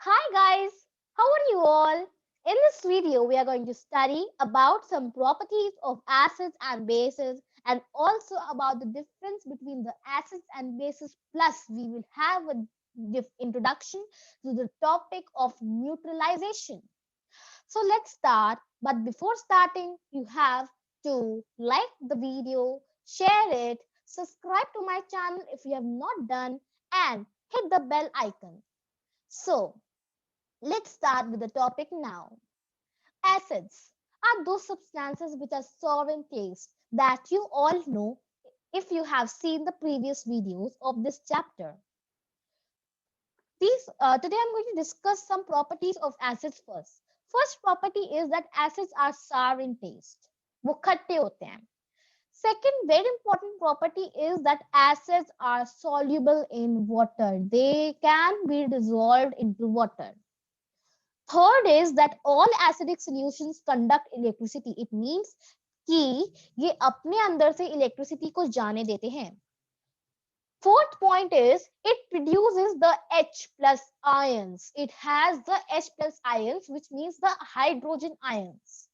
Hi guys, how are you all? In this video, we are going to study about some properties of acids and bases and also about the difference between the acids and bases. Plus, we will have a introduction to the topic of neutralization. So let's start. But before starting, you have to like the video, share it, subscribe to my channel if you have not done, and hit the bell icon. So, let's start with the topic now. Acids are those substances which are sour in taste that you all know if you have seen the previous videos of this chapter. Today I'm going to discuss some properties of acids first. First property is that acids are sour in taste. वो खट्टे होते हैं. Second very important property is that acids are soluble in water. They can be dissolved into water. Third is that all acidic solutions conduct electricity. It means कि ये अपने अंदर से electricity को जाने देते हैं. Fourth point is it produces the H plus ions. It has the H plus ions, which means the hydrogen ions.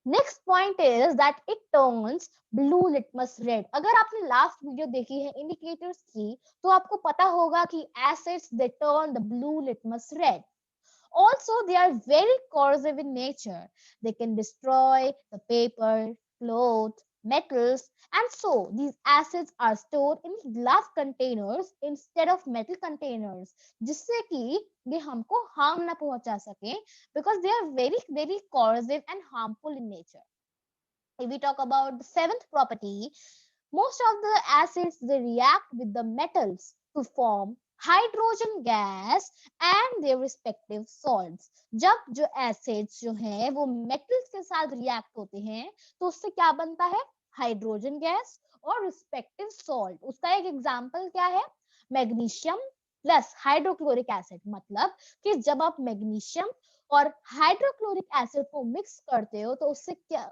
Next point is that it turns blue litmus red. अगर आपने लास्ट वीडियो देखी है indicators की तो आपको पता होगा कि acids they turn the blue litmus red. Also, they are very corrosive in nature. They can destroy the paper, cloth, metals, and so these acids are stored in glass containers instead of metal containers, जिससे कि ये हमको harm ना पहुंचा सके because they are very corrosive and harmful in nature. If we talk about the seventh property, most of the acids they react with the metals to form hydrogen gas and their respective salts. जब जो acids जो हैं वो metals के साथ react होते हैं तो उससे क्या बनता है हाइड्रोजन गैस और रिस्पेक्टिव सॉल्ट. उसका एक एग्जांपल क्या है मैग्नीशियम प्लस हाइड्रोक्लोरिक एसिड. मतलब कि जब आप मैग्नीशियम और हाइड्रोक्लोरिक एसिड को मिक्स करते हो तो उससे क्या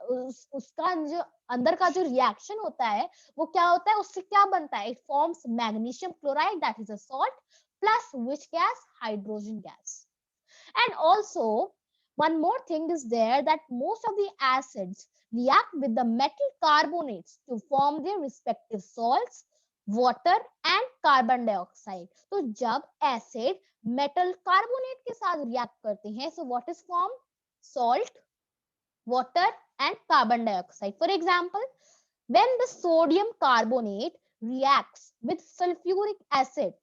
उसका जो अंदर का जो रिएक्शन होता है वो क्या होता है उससे क्या बनता है. It forms magnesium chloride that is a salt plus which gas hydrogen gas. And also one more thing is there that most of the acids react with the metal carbonates to form their respective salts, water and carbon dioxide. तो जब acid metal carbonate के साथ react करते हैं so what is formed salt, water and carbon dioxide. For example, when the sodium carbonate reacts with sulfuric acid,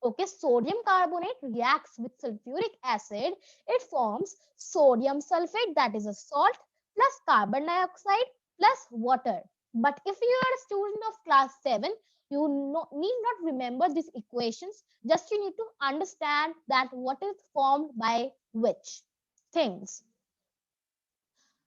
okay, sodium carbonate reacts with sulfuric acid, it forms sodium sulfate that is a salt plus carbon dioxide plus water. But if you are a student of class 7, you need not remember these equations, just you need to understand that what is formed by which things.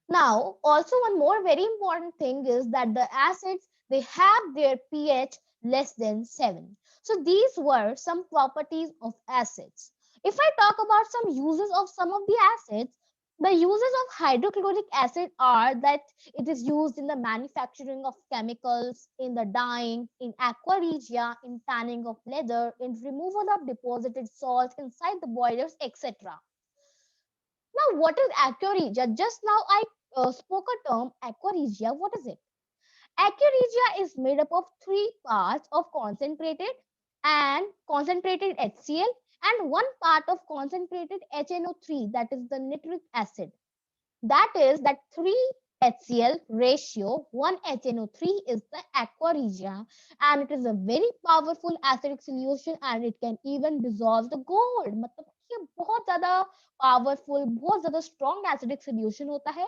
Now, also one more very important thing is that the acids, they have their pH less than 7. So these were some properties of acids. If I talk about some uses of some of the acids, the uses of hydrochloric acid are that it is used in the manufacturing of chemicals, in the dyeing, in aqua regia, in tanning of leather, in removal of deposited salts inside the boilers, etc. Now, what is aqua regia? Just now I spoke a term aqua regia. What is it? Aqua regia is made up of three parts of concentrated HCl and one part of concentrated HNO3, that is the nitric acid. That is that 3 HCl ratio 1 HNO3 is the aqua regia, and it is a very powerful acidic solution and it can even dissolve the gold. मतलब ये बहुत ज़्यादा powerful, बहुत ज़्यादा strong acidic solution होता है.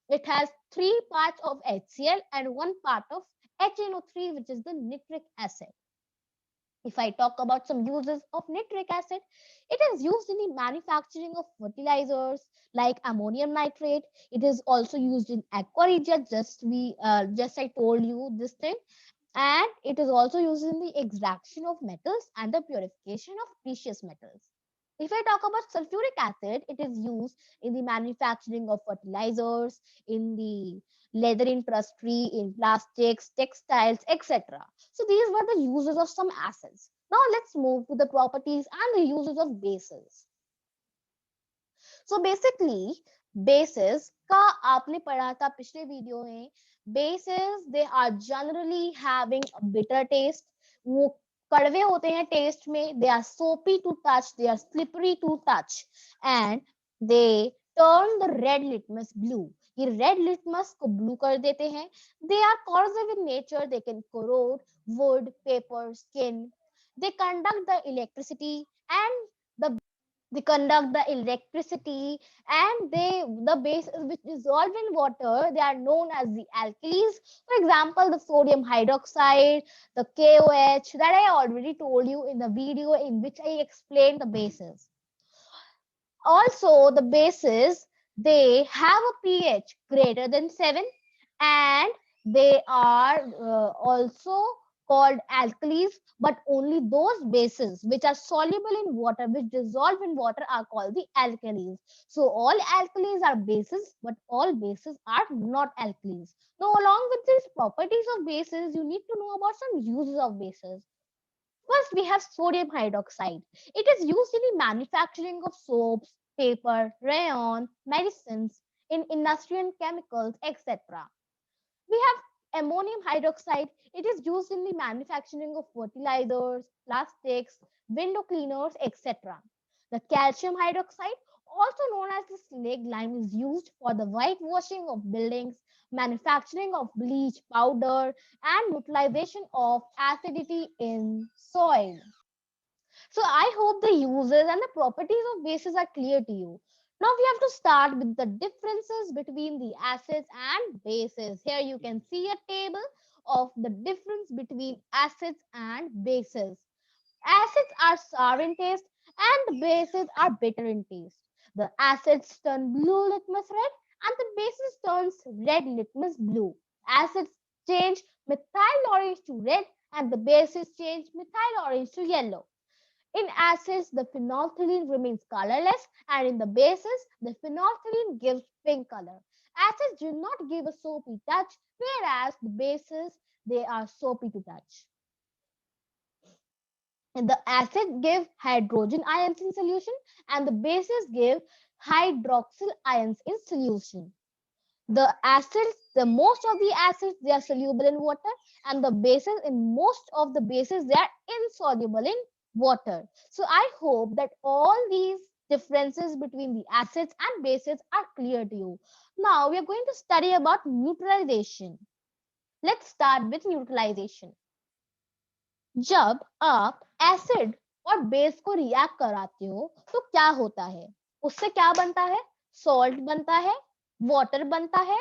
It has 3 parts of HCl and 1 part of HNO3, which is the nitric acid. If I talk about some uses of nitric acid, it is used in the manufacturing of fertilizers like ammonium nitrate. It is also used in aqua regia, just I told you this thing. And it is also used in the extraction of metals and the purification of precious metals. If I talk about sulfuric acid, it is used in the manufacturing of fertilizers, in the leather industry, in plastics, textiles, etc. So these were the uses of some acids. Now let's move to the properties and the uses of bases. So basically bases का आपने पढ़ा था पिछले video में. Bases they are generally having a bitter taste. वो कड़वे होते हैं टेस्ट में. They are soapy to touch, they are slippery to touch, and they turn the red litmus blue. ये रेड लिटमस को ब्लू कर देते हैं. They are corrosive in nature. They can corrode wood, paper, skin. They conduct the electricity and the they conduct the electricity, and the bases which dissolve in water, they are known as the alkalis. For example, the sodium hydroxide, the KOH that I already told you in the video in which I explained the bases. Also, the bases, they have a pH greater than 7, and they are also called alkalis, but only those bases which are soluble in water, which dissolve in water, are called the alkalis. So all alkalis are bases, but all bases are not alkalis. Now, along with these properties of bases, you need to know about some uses of bases. First, we have sodium hydroxide. It is used in the manufacturing of soaps, paper, rayon, medicines, in industrial chemicals, etc. We have ammonium hydroxide. It is used in the manufacturing of fertilizers, plastics, window cleaners, etc. The calcium hydroxide, also known as the slag lime, is used for the whitewashing of buildings, manufacturing of bleach powder, and neutralization of acidity in soil. So I hope the uses and the properties of bases are clear to you. Now we have to start with the differences between the acids and bases. Here you can see a table of the difference between acids and bases. Acids are sour in taste and the bases are bitter in taste. The acids turn blue litmus red and the bases turns red litmus blue. Acids change methyl orange to red and the bases change methyl orange to yellow. In acids, the phenolphthalein remains colorless, and in the bases, the phenolphthalein gives pink color. Acids do not give a soapy touch, whereas the bases, they are soapy to touch. And the acid give hydrogen ions in solution, and the bases give hydroxyl ions in solution. The acids, the most of the acids, they are soluble in water, and the bases, in most of the bases, they are insoluble in water. So I hope that all these differences between the acids and bases are clear to you. Now we are going to study about neutralization. Let's start with neutralization. जब आप acid और base को react कराते हो तो क्या होता है? उससे क्या बनता है? सॉल्ट बनता है, वाटर बनता है,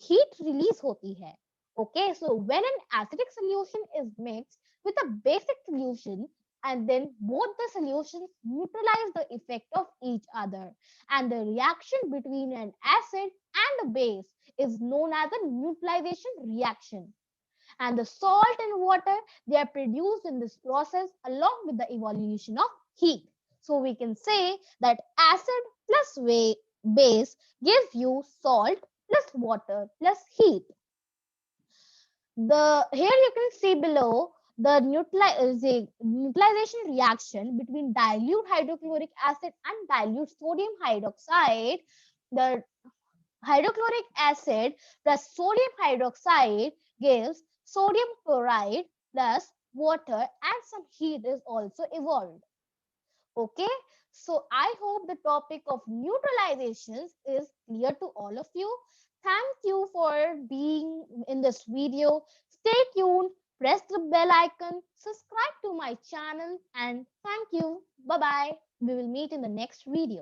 हीट रिलीज होती है. Okay, so when an acidic solution is mixed with a basic solution, and then both the solutions neutralize the effect of each other, and the reaction between an acid and a base is known as a neutralization reaction. And the salt and water, they are produced in this process along with the evolution of heat. So we can say that acid plus base gives you salt plus water plus heat. Here you can see below the neutralization reaction between dilute hydrochloric acid and dilute sodium hydroxide. The hydrochloric acid plus sodium hydroxide gives sodium chloride plus water, and some heat is also evolved. Okay, so I hope the topic of neutralizations is clear to all of you. Thank you for being in this video. Stay tuned, press the bell icon, subscribe to my channel, and thank you. Bye bye. We will meet in the next video.